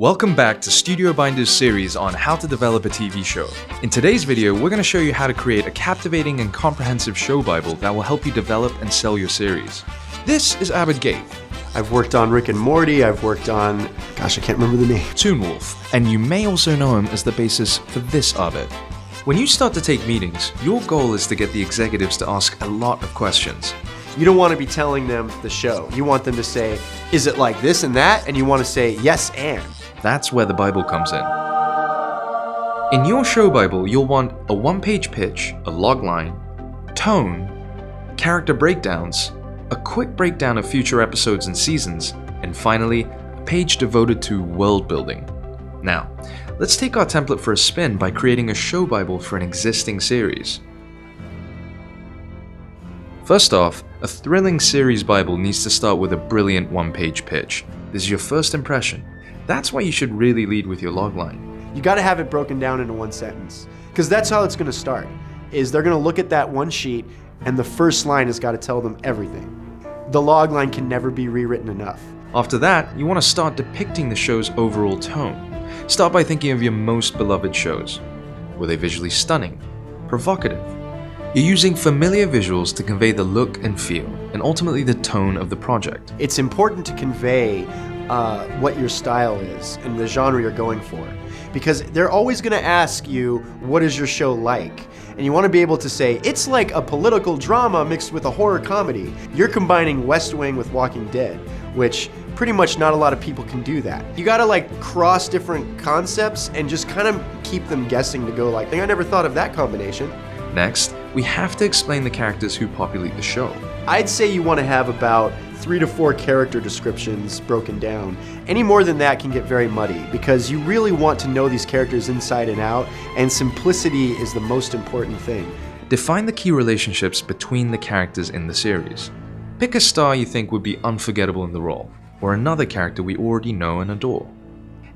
Welcome back to Studio Binder's series on how to develop a TV show. In today's video, we're going to show you how to create a captivating and comprehensive show Bible that will help you develop and sell your series. This is Abed Gabe. I've worked on Rick and Morty, I've worked on, I can't remember the name. Toon Wolf, and you may also know him as the basis for this Abed. When you start to take meetings, your goal is to get the executives to ask a lot of questions. You don't want to be telling them the show. You want them to say, is it like this and that? And you want to say, yes and. That's where the Bible comes in. In your show Bible, you'll want a one-page pitch, a logline, tone, character breakdowns, a quick breakdown of future episodes and seasons, and finally, a page devoted to world building. Now, let's take our template for a spin by creating a show Bible for an existing series. First off, a thrilling series Bible needs to start with a brilliant one-page pitch. This is your first impression. That's why you should really lead with your logline. You got to have it broken down into one sentence, because that's how it's going to start. Is they're going to look at that one sheet, and the first line has got to tell them everything. The logline can never be rewritten enough. After that, you want to start depicting the show's overall tone. Start by thinking of your most beloved shows. Were they visually stunning? Provocative? You're using familiar visuals to convey the look and feel, and ultimately the tone of the project. It's important to convey what your style is and the genre you're going for, because they're always going to ask you, what is your show like? And you want to be able to say, it's like a political drama mixed with a horror comedy. You're combining West Wing with Walking Dead, which pretty much not a lot of people can do that. You got to cross different concepts and just kind of keep them guessing to go I never thought of that combination. Next, we have to explain the characters who populate the show. I'd say you want to have about 3 to 4 character descriptions broken down. Any more than that can get very muddy, because you really want to know these characters inside and out, and simplicity is the most important thing. Define the key relationships between the characters in the series. Pick a star you think would be unforgettable in the role, or another character we already know and adore,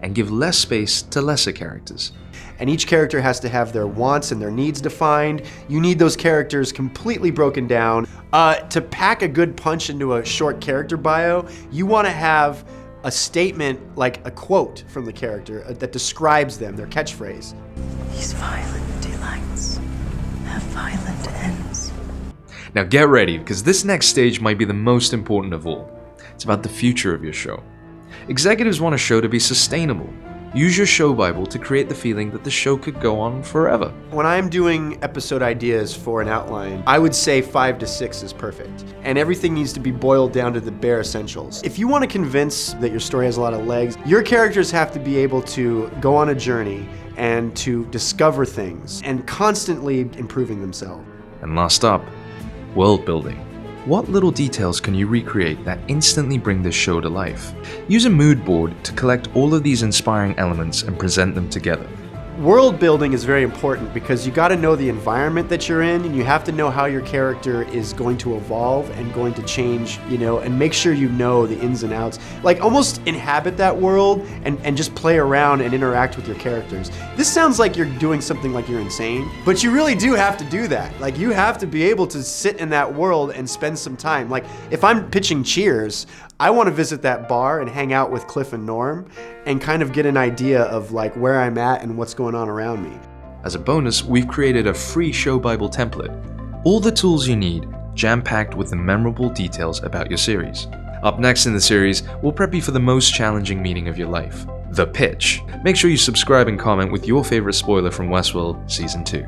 and give less space to lesser characters. And each character has to have their wants and their needs defined. You need those characters completely broken down. To pack a good punch into a short character bio, you want to have a statement, like a quote from the character that describes them, their catchphrase. These violent delights have violent ends. Now get ready, because this next stage might be the most important of all. It's about the future of your show. Executives want a show to be sustainable. Use your show Bible to create the feeling that the show could go on forever. When I'm doing episode ideas for an outline, I would say 5 to 6 is perfect. And everything needs to be boiled down to the bare essentials. If you want to convince that your story has a lot of legs, your characters have to be able to go on a journey and to discover things and constantly improving themselves. And last up, world building. What little details can you recreate that instantly bring this show to life? Use a mood board to collect all of these inspiring elements and present them together. World building is very important, because you got to know the environment that you're in, and you have to know how your character is going to evolve and going to change, and make sure you know the ins and outs. Almost inhabit that world and just play around and interact with your characters. This sounds like you're doing something like you're insane, but you really do have to do that. You have to be able to sit in that world and spend some time. If I'm pitching Cheers, I want to visit that bar and hang out with Cliff and Norm and kind of get an idea of where I'm at and what's going on around me. As a bonus, we've created a free show Bible template. All the tools you need, jam-packed with the memorable details about your series. Up next in the series, we'll prep you for the most challenging meeting of your life, the pitch. Make sure you subscribe and comment with your favorite spoiler from Westworld Season 2.